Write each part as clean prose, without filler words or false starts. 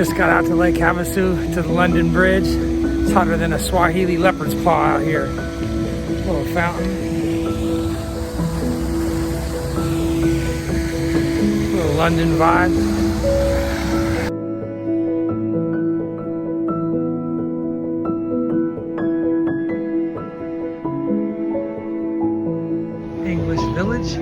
Just got out to Lake Havasu to the London Bridge. It's hotter than a Swahili leopard's paw out here. Little fountain. Little London vibe. English Village.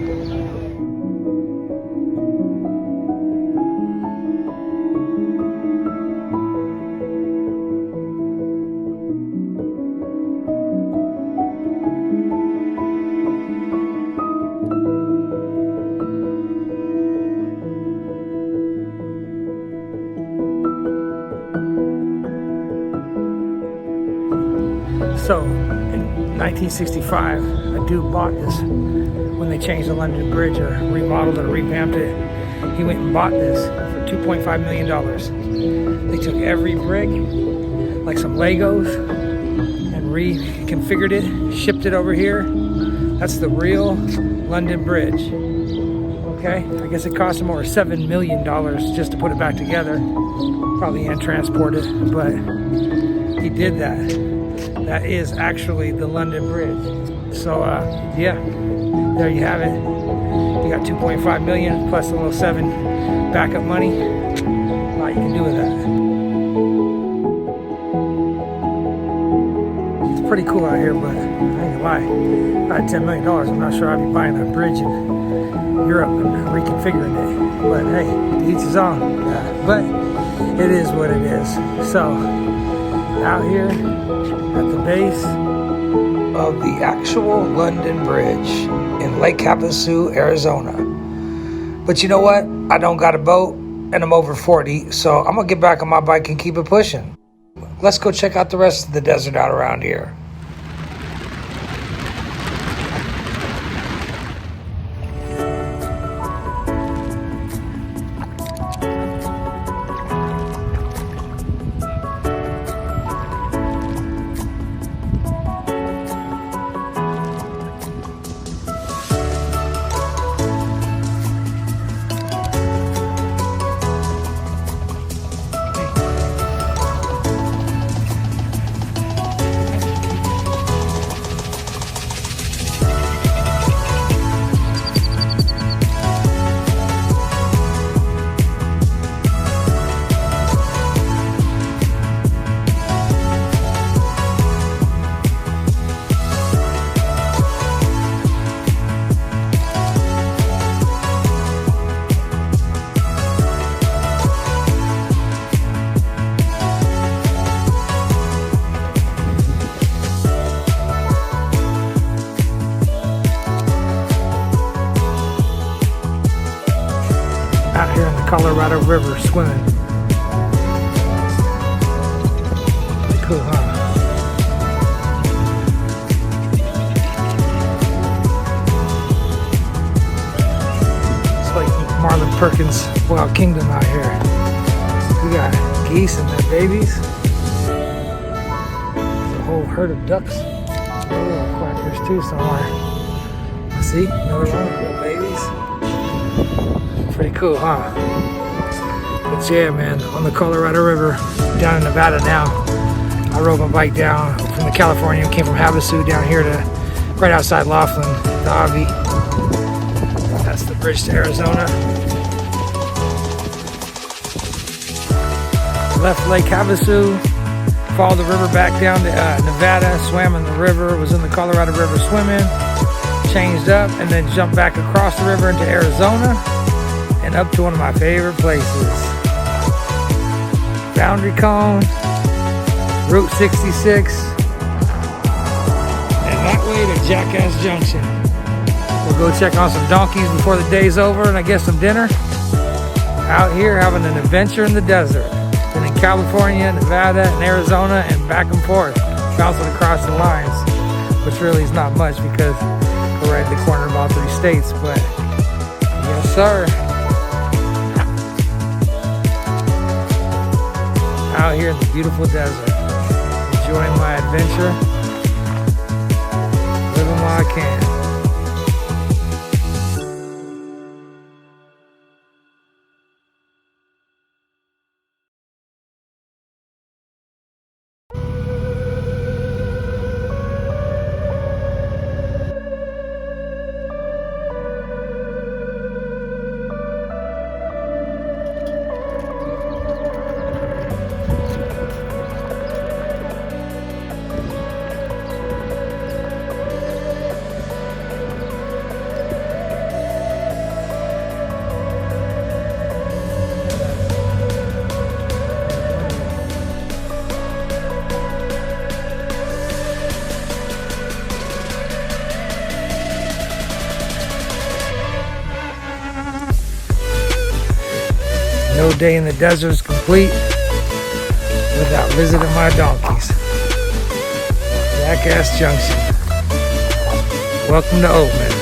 So, in 1965, a dude bought this when they changed the London Bridge or remodeled it or revamped it. He went and bought this for $2.5 million. They took every brick, like some Legos, and reconfigured it, shipped it over here. That's the real London Bridge. Okay, I guess it cost him over $7 million just to put it back together, probably and transport it, but he did that. That is actually the London Bridge. So yeah, there you have it. You got 2.5 million plus a little 7 backup money. A lot you can do with that. It's pretty cool out here, but I ain't gonna lie. If I had $10 million, I'm not sure I'd be buying a bridge in Europe and reconfiguring it. But hey, to each his own. But it is what it is. So out here at the base of the actual London Bridge in Lake Havasu, Arizona. But you know what? I don't got a boat and I'm over 40, so I'm gonna get back on my bike and keep it pushing. Let's go check out the rest of the desert out around here. Out here in the Colorado River swimming. Pretty cool, huh? It's like Marlon Perkins' Wild Kingdom out here. We got geese and their babies. There's a whole herd of ducks. Little quackers too somewhere. See, another one, little babies. Pretty cool, huh? But yeah, man, on the Colorado River, down in Nevada now. I rode my bike down from the California, came from Havasu down here to right outside Laughlin, the Avi. That's the bridge to Arizona. Left Lake Havasu, followed the river back down to Nevada, swam in the river, was in the Colorado River swimming, changed up, and then jumped back across the river into Arizona. And up to one of my favorite places. Boundary Cone, Route 66, and that way to Jackass Junction. We'll go check on some donkeys before the day's over and I get some dinner. Out here having an adventure in the desert. Been in California, Nevada, and Arizona, and back and forth, bouncing across the lines, which really is not much because we're right at the corner of all 3 states, but yes, sir. Out here in the beautiful desert, enjoying my adventure, living while I can. day in the desert is complete without visiting my donkeys. Jackass Junction. Welcome to Oatman.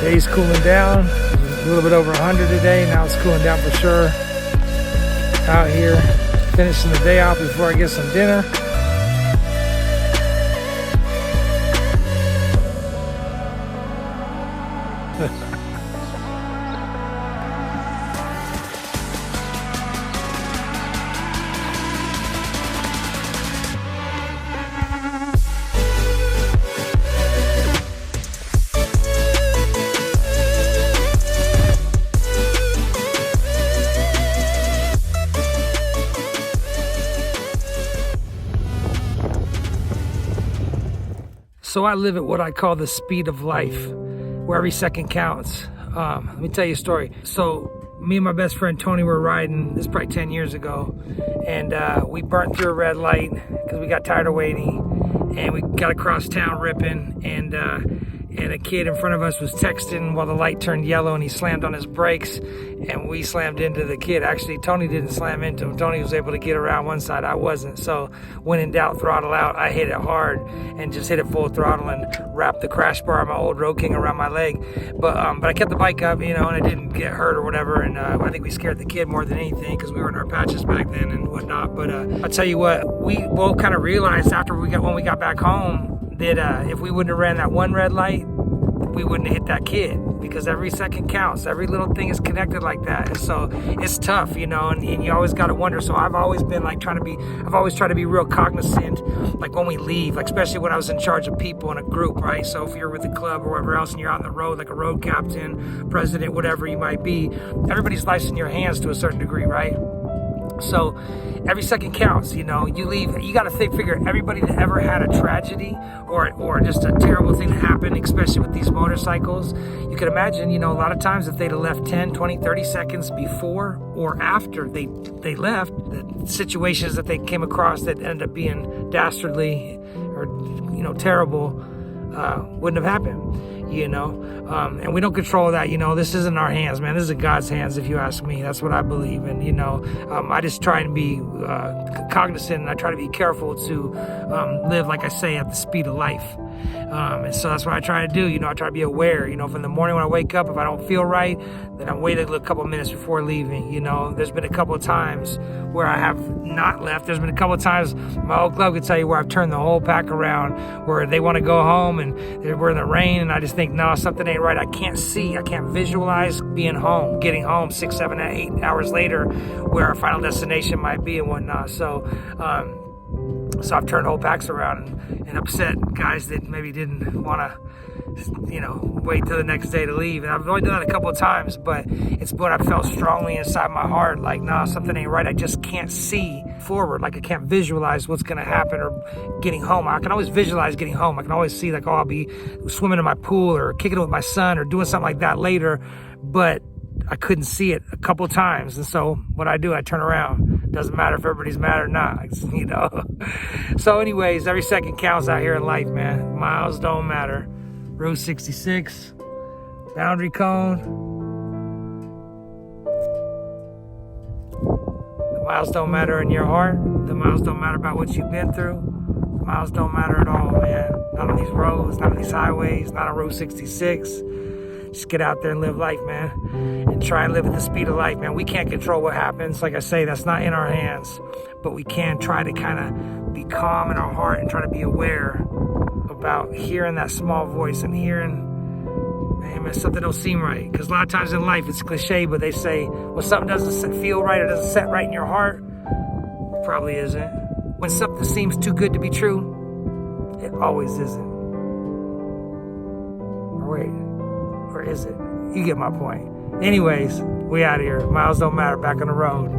Day's cooling down. A little bit over 100 today. Now it's cooling down for sure. Out here, finishing the day off before I get some dinner. So I live at what I call the speed of life, where every second counts. Let me tell you a story. So me and my best friend Tony were riding, this is probably 10 years ago, and we burnt through a red light because we got tired of waiting, and we got across town ripping, and a kid in front of us was texting while the light turned yellow, and he slammed on his brakes, and we slammed into the kid. Actually, Tony didn't slam into him. Tony was able to get around one side, I wasn't. So when in doubt, throttle out. I hit it hard and just hit it full throttle and wrapped the crash bar of my old Road King around my leg. But I kept the bike up, and I didn't get hurt or whatever, and I think we scared the kid more than anything because we were in our patches back then and whatnot. But I'll tell you what, we both kind of realized when we got back home that if we wouldn't have ran that one red light, we wouldn't have hit that kid, because every second counts. Every little thing is connected like that. And so it's tough, and you always got to wonder. So I've always been like I've always tried to be real cognizant, like when we leave, like especially when I was in charge of people in a group, right? So if you're with a club or whatever else and you're out on the road, like a road captain, president, whatever you might be, everybody's life's in your hands to a certain degree, right? So every second counts, you leave, you got to figure everybody that ever had a tragedy or just a terrible thing that happened, especially with these motorcycles. You can imagine, a lot of times if they'd have left 10, 20, 30 seconds before or after they left, the situations that they came across that ended up being dastardly or, terrible, wouldn't have happened. And we don't control that. This isn't our hands, man. This is in God's hands, if you ask me. That's what I believe. And I just try and be cognizant, and I try to be careful to live, like I say, at the speed of life. And so that's what I try to do. I try to be aware. From the morning when I wake up, if I don't feel right, then I'm waiting a couple minutes before leaving. There's been a couple of times where I have not left. There's been a couple of times, my old club could tell you, where I've turned the whole pack around, where they want to go home and we're in the rain, and I just think, no, something ain't right. I can't visualize being home, getting home 6, 7, 8 hours later, where our final destination might be and whatnot. So I've turned whole packs around and upset guys that maybe didn't want to, wait till the next day to leave. And I've only done that a couple of times, but it's what I felt strongly inside my heart, like, nah, something ain't right. I just can't see forward. Like, I can't visualize what's going to happen or getting home. I can always visualize getting home. I can always see, like, I'll be swimming in my pool or kicking it with my son or doing something like that later, but I couldn't see it a couple of times. And so what I do, I turn around. Doesn't matter if everybody's mad or not, So anyways, every second counts out here in life, man. Miles don't matter. Route 66, boundary cone. The miles don't matter in your heart. The miles don't matter about what you've been through. The miles don't matter at all, man. Not on these roads, not on these highways, not on Route 66. Just get out there and live life, man. And try and live at the speed of life, man. We can't control what happens. Like I say, that's not in our hands. But we can try to kind of be calm in our heart and try to be aware of about hearing that small voice and hearing, man, something don't seem right. Because a lot of times in life, it's cliche, but they say, when something doesn't feel right or doesn't set right in your heart, it probably isn't. When something seems too good to be true, it always isn't. Or wait, or is it? You get my point. Anyways, we out of here. Miles don't matter. Back on the road.